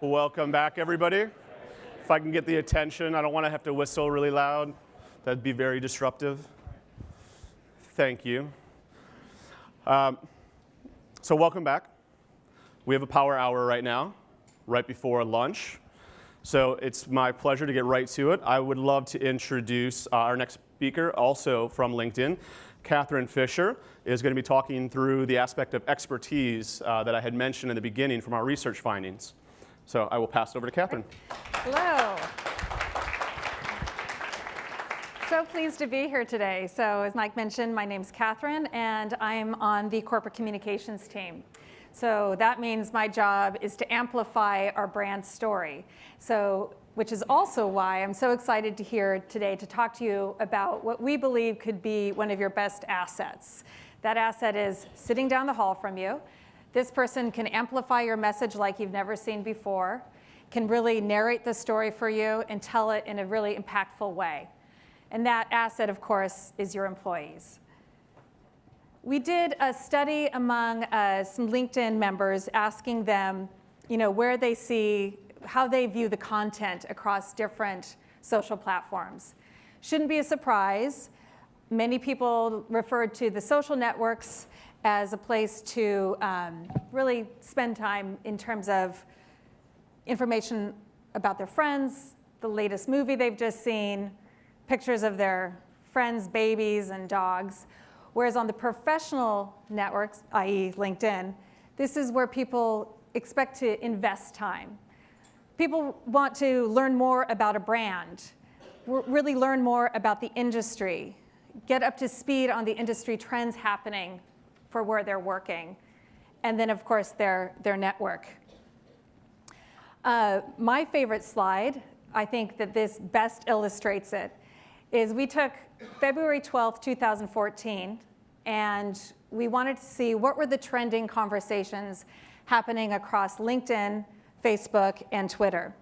Welcome back, everybody. If I can get the attention, I don't want to have to whistle really loud. That'd be very disruptive. Thank you. So welcome back. We have a power hour right now, right before lunch. So it's my pleasure to get right to it. I would love to introduce our next speaker, also from LinkedIn. Catherine Fisher is going to be talking through the aspect of expertise that I had mentioned in the beginning from our research findings. So I will pass it over to Catherine. Hello. So pleased to be here today. So as Mike mentioned, my name's Catherine, and I'm on the corporate communications team. So that means my job is to amplify our brand story. So, which is also why I'm so excited to here today to talk to you about what we believe could be one of your best assets. That asset is sitting down the hall from you. This person can amplify your message like you've never seen before, can really narrate the story for you and tell it in a really impactful way. And that asset, of course, is your employees. We did a study among some LinkedIn members asking them, where they see, how they view the content across different social platforms. Shouldn't be a surprise. Many people referred to the social networks as a place to really spend time in terms of information about their friends, the latest movie they've just seen, pictures of their friends' babies and dogs. Whereas on the professional networks, i.e. LinkedIn, this is where people expect to invest time. People want to learn more about a brand, really learn more about the industry, get up to speed on the industry trends happening for where they're working, and then, of course, their network. My favorite slide, I think that this best illustrates it, is we took February 12th, 2014, and we wanted to see what were the trending conversations happening across LinkedIn, Facebook, and Twitter.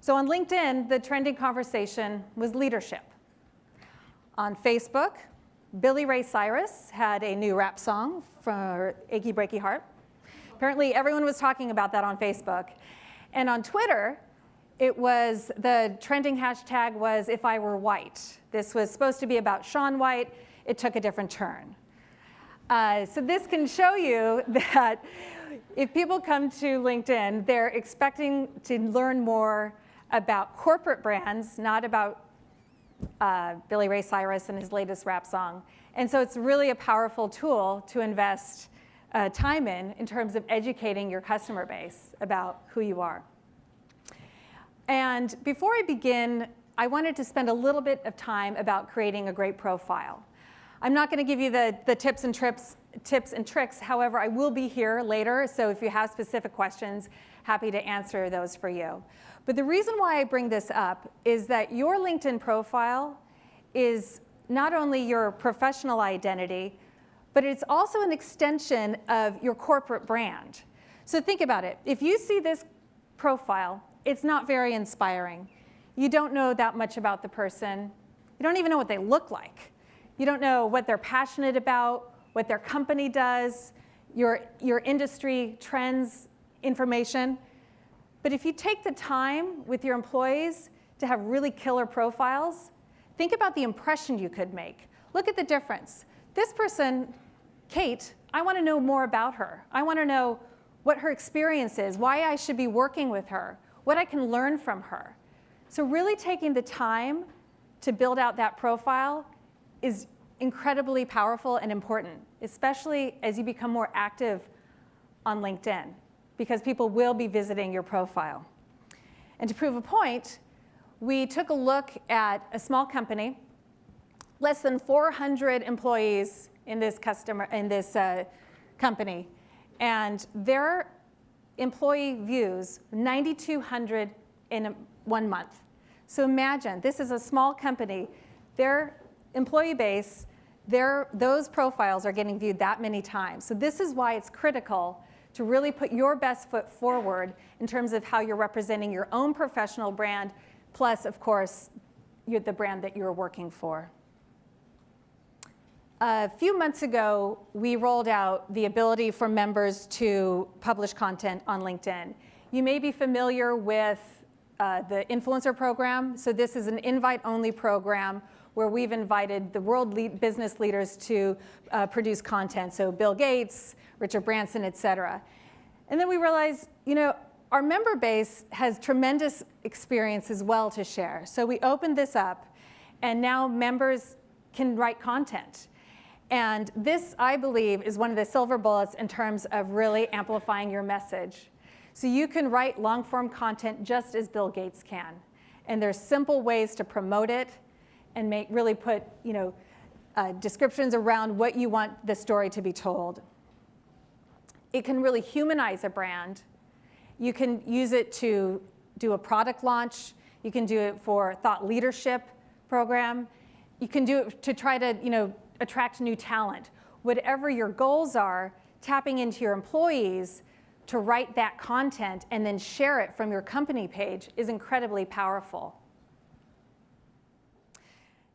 So on LinkedIn, the trending conversation was leadership. On Facebook, Billy Ray Cyrus had a new rap song for Achy Breaky Heart. Apparently, everyone was talking about that on Facebook. And on Twitter, the trending hashtag was If I Were White. This was supposed to be about Shaun White. It took a different turn. So this can show you that if people come to LinkedIn, they're expecting to learn more about corporate brands, not about Billy Ray Cyrus and his latest rap song. And so it's really a powerful tool to invest time in terms of educating your customer base about who you are. And before I begin, I wanted to spend a little bit of time about creating a great profile. I'm not going to give you the tips and tricks. However, I will be here later, so if you have specific questions, happy to answer those for you. But the reason why I bring this up is that your LinkedIn profile is not only your professional identity, but it's also an extension of your corporate brand. So think about it. If you see this profile, it's not very inspiring. You don't know that much about the person. You don't even know what they look like. You don't know what they're passionate about, what their company does, your industry trends, information. But if you take the time with your employees to have really killer profiles, think about the impression you could make. Look at the difference. This person, Kate, I want to know more about her. I want to know what her experience is, why I should be working with her, what I can learn from her. So really taking the time to build out that profile is incredibly powerful and important, especially as you become more active on LinkedIn, because people will be visiting your profile. And to prove a point, we took a look at a small company, less than 400 employees in this company, and their employee views 9,200 in 1 month. So imagine, this is a small company. Their employee base, those profiles are getting viewed that many times. So this is why it's critical to really put your best foot forward in terms of how you're representing your own professional brand, plus, of course, the brand that you're working for. A few months ago, we rolled out the ability for members to publish content on LinkedIn. You may be familiar with the influencer program. So this is an invite-only program where we've invited the world business leaders to produce content. So Bill Gates, Richard Branson, et cetera. And then we realized, our member base has tremendous experience as well to share. So we opened this up, and now members can write content. And this, I believe, is one of the silver bullets in terms of really amplifying your message. So you can write long-form content just as Bill Gates can. And there's simple ways to promote it and really put descriptions around what you want the story to be told. It can really humanize a brand. You can use it to do a product launch. You can do it for thought leadership program. You can do it to try to attract new talent. Whatever your goals are, tapping into your employees to write that content and then share it from your company page is incredibly powerful.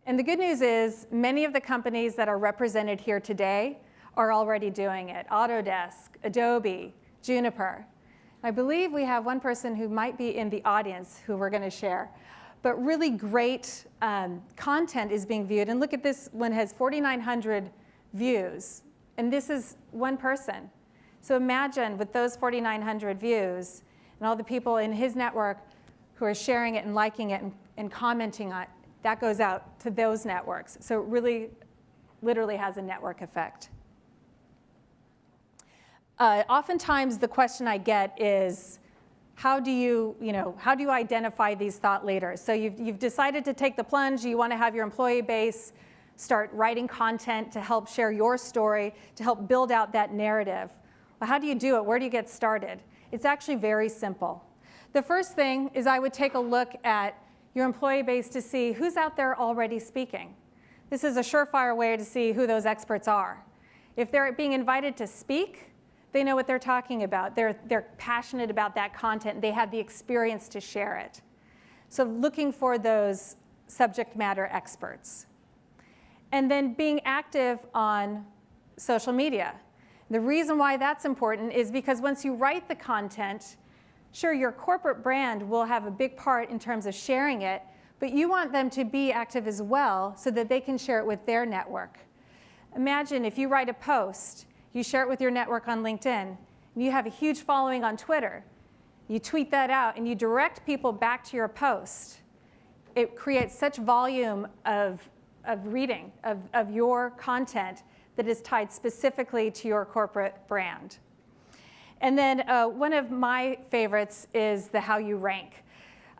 And the good news is many of the companies that are represented here today are already doing it. Autodesk, Adobe, Juniper. I believe we have one person who might be in the audience who we're going to share. But really great content is being viewed. And look at this one, has 4,900 views. And this is one person. So imagine with those 4,900 views and all the people in his network who are sharing it and liking it and commenting on it, that goes out to those networks. So it really, literally has a network effect. Oftentimes the question I get is, how do you identify these thought leaders? So you've decided to take the plunge. You want to have your employee base start writing content to help share your story, to help build out that narrative. Well, how do you do it? Where do you get started? It's actually very simple. The first thing is I would take a look at your employee base to see who's out there already speaking. This is a surefire way to see who those experts are. If they're being invited to speak, they know what they're talking about. They're passionate about that content. They have the experience to share it. So looking for those subject matter experts. And then being active on social media. The reason why that's important is because once you write the content, sure, your corporate brand will have a big part in terms of sharing it, but you want them to be active as well so that they can share it with their network. Imagine if you write a post, you share it with your network on LinkedIn, and you have a huge following on Twitter. You tweet that out, and you direct people back to your post. It creates such volume of reading of your content that is tied specifically to your corporate brand. And then one of my favorites is the how you rank.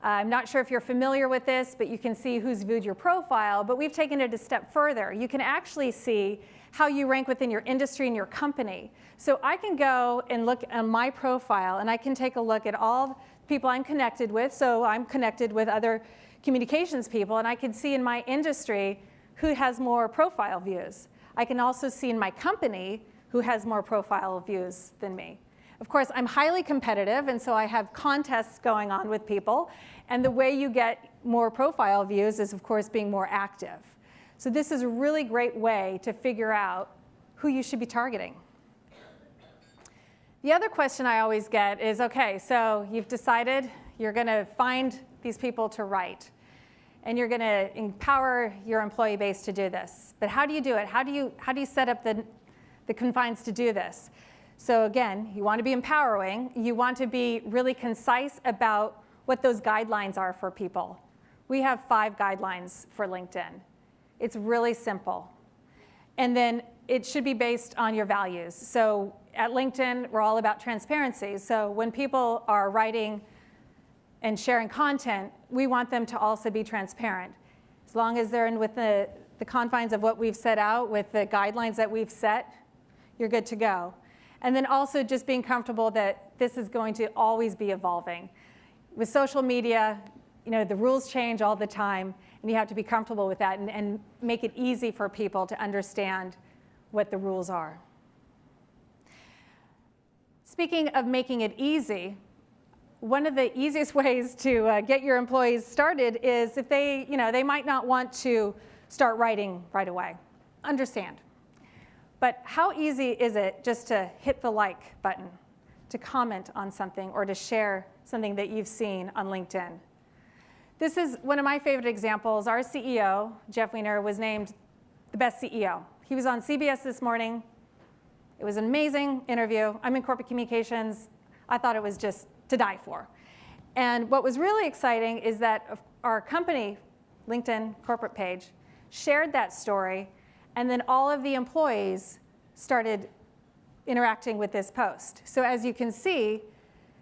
I'm not sure if you're familiar with this, but you can see who's viewed your profile. But we've taken it a step further. You can actually see how you rank within your industry and your company. So I can go and look at my profile, and I can take a look at all people I'm connected with. So I'm connected with other communications people, and I can see in my industry who has more profile views. I can also see in my company who has more profile views than me. Of course, I'm highly competitive, and so I have contests going on with people. And the way you get more profile views is, of course, being more active. So this is a really great way to figure out who you should be targeting. The other question I always get is, OK, so you've decided you're going to find these people to write. And you're going to empower your employee base to do this. But how do you do it? How do you set up the confines to do this? So again, you want to be empowering. You want to be really concise about what those guidelines are for people. We have 5 guidelines for LinkedIn. It's really simple. And then it should be based on your values. So at LinkedIn, we're all about transparency. So when people are writing and sharing content, we want them to also be transparent. As long as they're in with the confines of what we've set out, with the guidelines that we've set, you're good to go. And then also just being comfortable that this is going to always be evolving. With social media, the rules change all the time, and you have to be comfortable with that and make it easy for people to understand what the rules are. Speaking of making it easy, one of the easiest ways to get your employees started is if they might not want to start writing right away. Understand. But how easy is it just to hit the like button, to comment on something or to share something that you've seen on LinkedIn. This is one of my favorite examples. Our CEO, Jeff Weiner, was named the best CEO. He was on CBS this morning. It was an amazing interview. I'm in corporate communications. I thought it was just to die for. And what was really exciting is that our company, LinkedIn corporate page, shared that story, and then all of the employees started interacting with this post. So as you can see,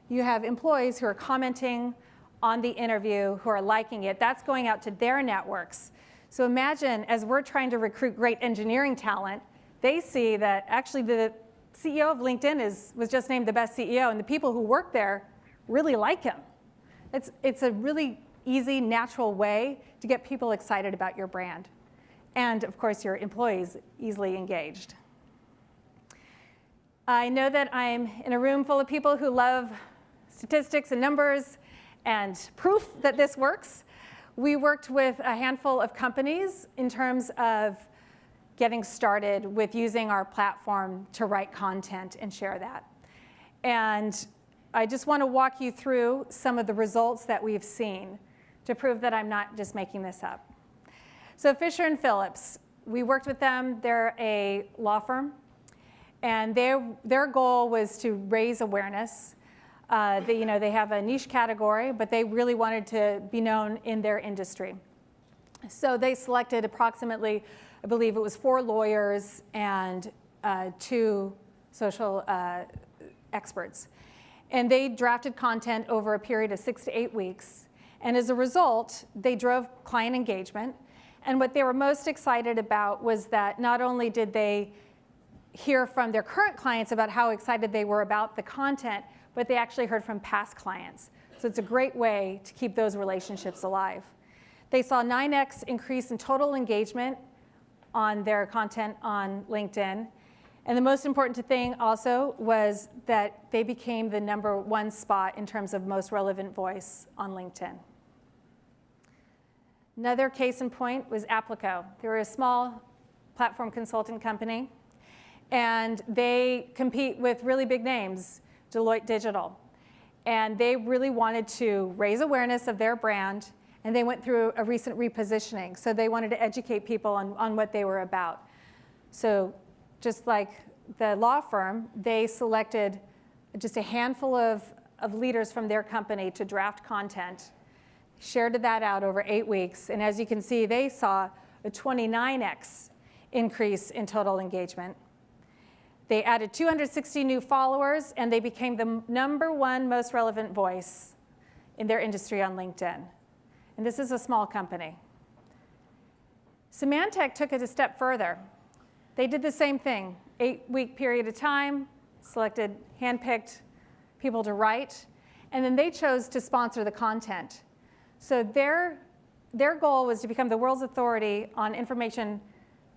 you have employees who are commenting on the interview, who are liking it. That's going out to their networks. So imagine, as we're trying to recruit great engineering talent, they see that actually the CEO of LinkedIn was just named the best CEO, and the people who work there really like him. It's a really easy, natural way to get people excited about your brand. And of course, your employees easily engaged. I know that I'm in a room full of people who love statistics and numbers and proof that this works. We worked with a handful of companies in terms of getting started with using our platform to write content and share that. And I just want to walk you through some of the results that we've seen to prove that I'm not just making this up. So Fisher & Phillips, we worked with them. They're a law firm. And their goal was to raise awareness. They have a niche category, but they really wanted to be known in their industry. So they selected approximately, I believe it was 4 lawyers and 2 social experts. And they drafted content over a period of 6 to 8 weeks. And as a result, they drove client engagement. And what they were most excited about was that not only did they hear from their current clients about how excited they were about the content, but they actually heard from past clients. So it's a great way to keep those relationships alive. They saw 9x increase in total engagement on their content on LinkedIn. And the most important thing also was that they became the #1 spot in terms of most relevant voice on LinkedIn. Another case in point was Applico. They were a small platform consulting company, and they compete with really big names, Deloitte Digital. And they really wanted to raise awareness of their brand, and they went through a recent repositioning. So they wanted to educate people on what they were about. So just like the law firm, they selected just a handful of leaders from their company to draft content, shared that out over 8 weeks. And as you can see, they saw a 29x increase in total engagement. They added 260 new followers, and they became the #1 most relevant voice in their industry on LinkedIn. And this is a small company. Symantec took it a step further. They did the same thing, 8-week period of time, selected handpicked people to write, and then they chose to sponsor the content. So their goal was to become the world's authority on information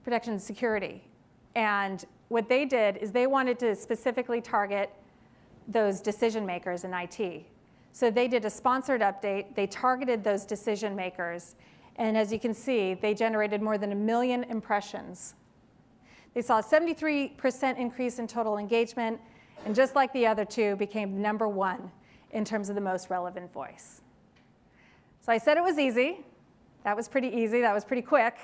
protection and security. And what they did is they wanted to specifically target those decision makers in IT. So they did a sponsored update. They targeted those decision makers. And as you can see, they generated more than 1 million impressions. They saw a 73% increase in total engagement, and just like the other two, became #1 in terms of the most relevant voice. So I said it was easy. That was pretty easy. That was pretty quick.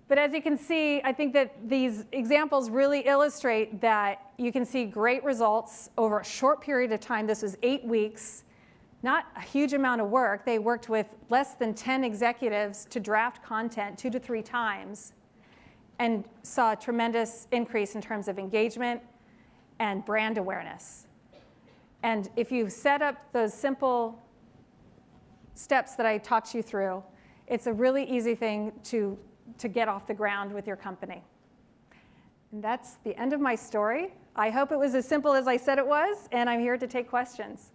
But as you can see, I think that these examples really illustrate that you can see great results over a short period of time. This was 8 weeks, not a huge amount of work. They worked with less than 10 executives to draft content 2 to 3 times and saw a tremendous increase in terms of engagement and brand awareness. And if you set up those simple steps that I talked you through, it's a really easy thing to get off the ground with your company. And that's the end of my story. I hope it was as simple as I said it was, and I'm here to take questions.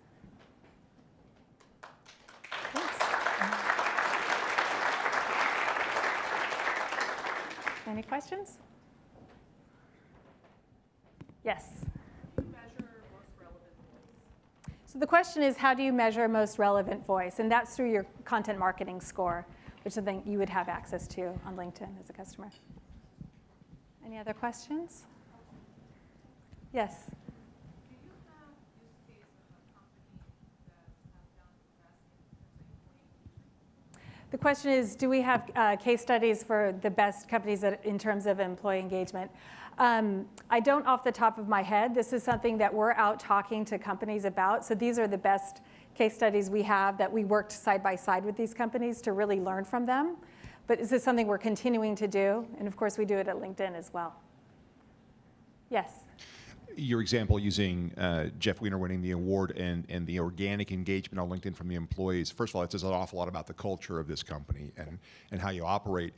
Thanks. Any questions? Yes. So the question is, how do you measure most relevant voice? And that's through your content marketing score, which is something you would have access to on LinkedIn as a customer. Any other questions? Yes? Do you have The question is, do we have case studies for the best companies in terms of employee engagement? I don't off the top of my head. This is something that we're out talking to companies about. So these are the best case studies we have that we worked side by side with these companies to really learn from them. But this is something we're continuing to do. And of course, we do it at LinkedIn as well. Yes. Your example using Jeff Weiner winning the award and the organic engagement on LinkedIn from the employees, first of all, it says an awful lot about the culture of this company and how you operate.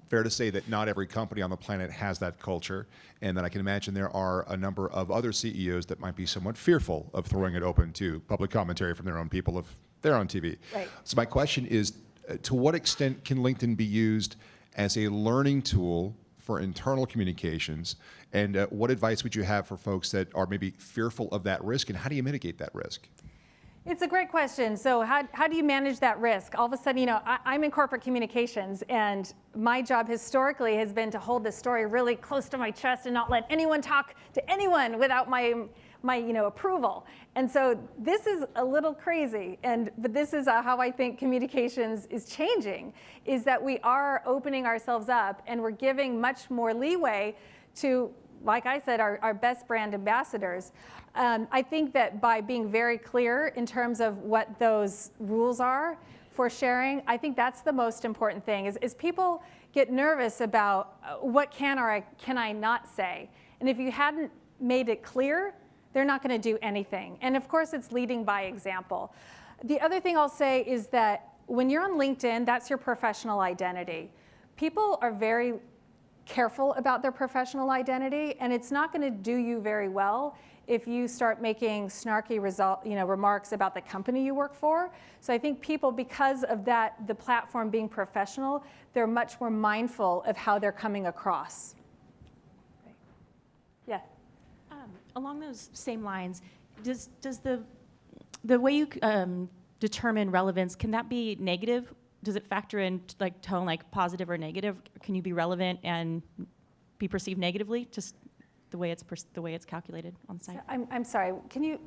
Fair to say that not every company on the planet has that culture, and that I can imagine there are a number of other CEOs that might be somewhat fearful of throwing it open to public commentary from their own people if they're on TV. Right. So my question is, to what extent can LinkedIn be used as a learning tool for internal communications, and what advice would you have for folks that are maybe fearful of that risk, and how do you mitigate that risk? It's a great question. So how do you manage that risk? All of a sudden, I'm in corporate communications, and my job historically has been to hold the story really close to my chest and not let anyone talk to anyone without my approval. And so this is a little crazy, but this is how I think communications is changing, is that we are opening ourselves up and we're giving much more leeway to, like I said, our best brand ambassadors. I think that by being very clear in terms of what those rules are for sharing, I think that's the most important thing, is people get nervous about what can or can I not say. And if you hadn't made it clear, they're not going to do anything. And of course, it's leading by example. The other thing I'll say is that when you're on LinkedIn, that's your professional identity. People are very careful about their professional identity, and it's not going to do you very well if you start making snarky remarks about the company you work for. So I think people, because of that, the platform being professional, they're much more mindful of how they're coming across. Yeah. Along those same lines, does the way you determine relevance, can that be negative? Does it factor in tone, like positive or negative? Can you be relevant and be perceived negatively? Just the way it's calculated on site. So I'm sorry. Can you?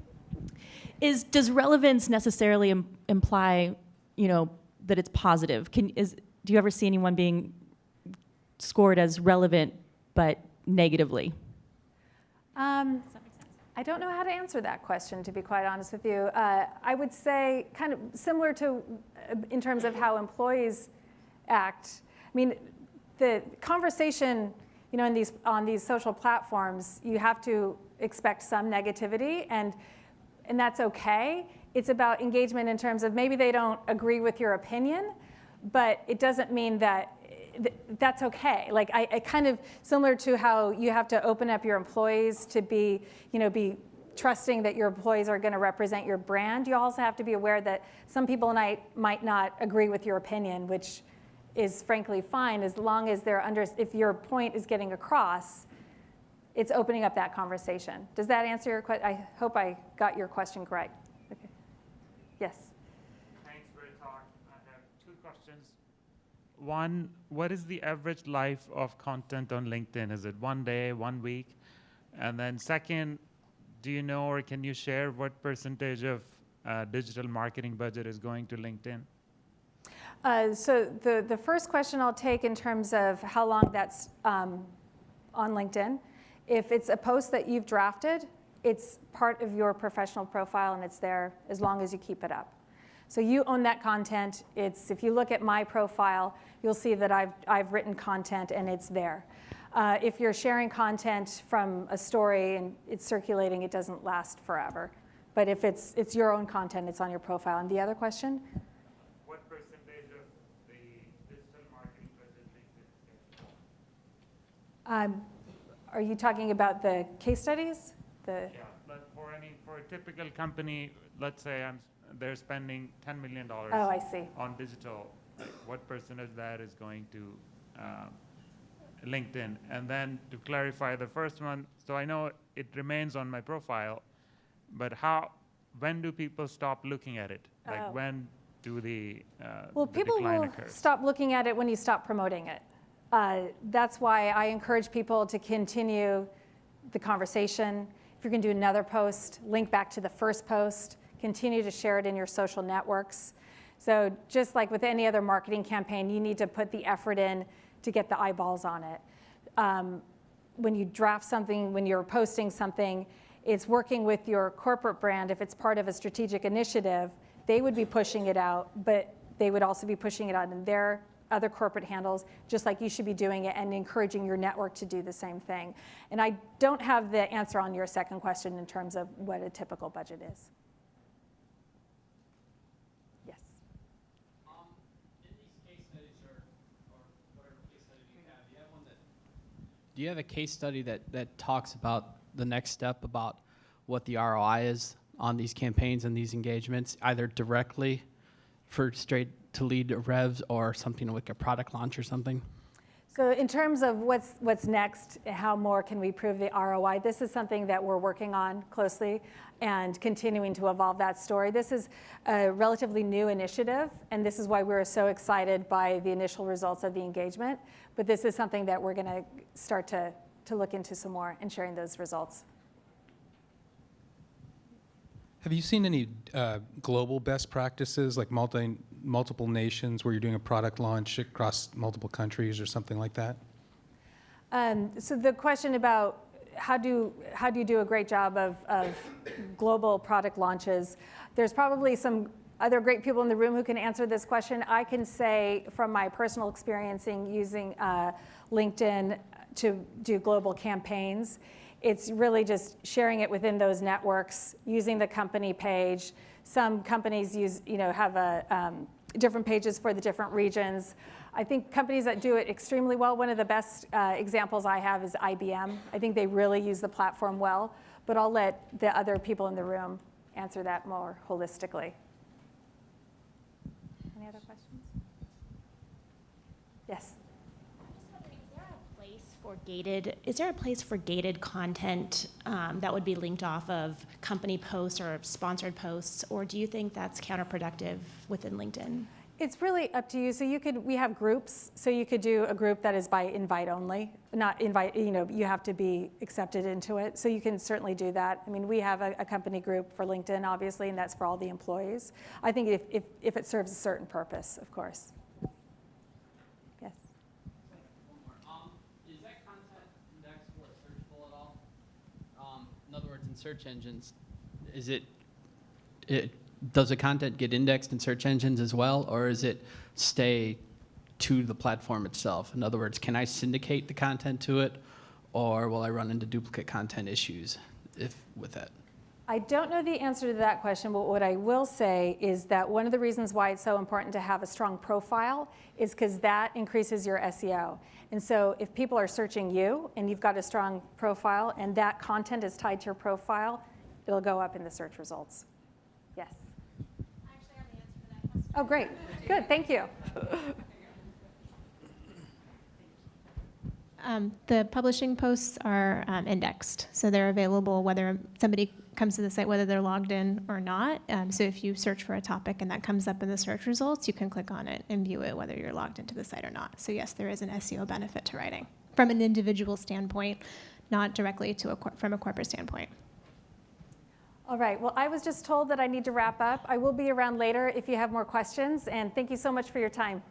Does relevance necessarily imply, that it's positive? Do you ever see anyone being scored as relevant but negatively? I don't know how to answer that question, to be quite honest with you. I would say kind of similar to in terms of how employees act. I mean, the conversation, on these social platforms, you have to expect some negativity, and that's okay. It's about engagement in terms of maybe they don't agree with your opinion, but it doesn't mean that that's okay. Like I kind of similar to how you have to open up your employees to be trusting that your employees are going to represent your brand. You also have to be aware that some people might not agree with your opinion, which is frankly fine as long as if your point is getting across, it's opening up that conversation. Does that answer your question? I hope I got your question correct. Okay. Yes. Thanks for your talk. I have two questions. One, what is the average life of content on LinkedIn? Is it 1 day, 1 week? And then second, do you know or can you share what percentage of digital marketing budget is going to LinkedIn? So the first question I'll take in terms of how long that's on LinkedIn. If it's a post that you've drafted, it's part of your professional profile and it's there as long as you keep it up. So you own that content. If you look at my profile, you'll see that I've written content and it's there. If you're sharing content from a story and it's circulating, it doesn't last forever. But if it's your own content, it's on your profile. And the other question? What percentage of the digital marketing budget LinkedIn gets? Are you talking about the case studies? Yeah, but for a typical company, let's say they're spending $10 million I see. on digital. What percentage of that is going to LinkedIn? And then to clarify the first one, so I know it remains on my profile, but when do people stop looking at it? Like when do the people decline will occurs? stop looking at it when you stop promoting it. That's why I encourage people to continue the conversation. If you're going to do another post, link back to the first post. Continue to share it in your social networks. So just like with any other marketing campaign, you need to put the effort in to get the eyeballs on it. When you draft something, when you're posting something, it's working with your corporate brand. If it's part of a strategic initiative, they would be pushing it out, but they would also be pushing it out in their other corporate handles, just like you should be doing it and encouraging your network to do the same thing. And I don't have the answer on your second question in terms of what a typical budget is. Yes. In these case studies or whatever case study you have, do you have a case study that talks about the next step, about what the ROI is on these campaigns and these engagements, either directly for straight to lead revs or something like a product launch or something? So in terms of what's next, how more can we prove the ROI, this is something that we're working on closely and continuing to evolve that story. This is a relatively new initiative, and this is why we're so excited by the initial results of the engagement. But this is something that we're going to start to look into some more and sharing those results. Have you seen any global best practices, like multiple nations, where you're doing a product launch across multiple countries or something like that? So the question about how do you do a great job of global product launches, there's probably some other great people in the room who can answer this question. I can say from my personal experience in using LinkedIn to do global campaigns, it's really just sharing it within those networks, using the company page. Some companies have different pages for the different regions. I think companies that do it extremely well, one of the best examples I have is IBM. I think they really use the platform well, but I'll let the other people in the room answer that more holistically. Any other questions? Yes. Is there a place for gated content that would be linked off of company posts or sponsored posts, or do you think that's counterproductive within LinkedIn? It's really up to you. So we have groups. So you could do a group that is by invite only, not invite. You have to be accepted into it. So you can certainly do that. I mean, we have a company group for LinkedIn, obviously, and that's for all the employees. I think if it serves a certain purpose, of course. Yes. Is that content indexable or searchable at all? In other words, in search engines, does the content get indexed in search engines as well, or is it stay to the platform itself? In other words, can I syndicate the content to it, or will I run into duplicate content issues with that? I don't know the answer to that question, but what I will say is that one of the reasons why it's so important to have a strong profile is because that increases your SEO. And so if people are searching you and you've got a strong profile and that content is tied to your profile, it'll go up in the search results. Yes? I actually have the answer to that question. Oh, great. Good. Thank you. The publishing posts are indexed, so they're available whether somebody comes to the site, whether they're logged in or not. So if you search for a topic and that comes up in the search results, you can click on it and view it whether you're logged into the site or not. So yes, there is an SEO benefit to writing from an individual standpoint, not directly from a corporate standpoint. All right. Well, I was just told that I need to wrap up. I will be around later if you have more questions, and thank you so much for your time.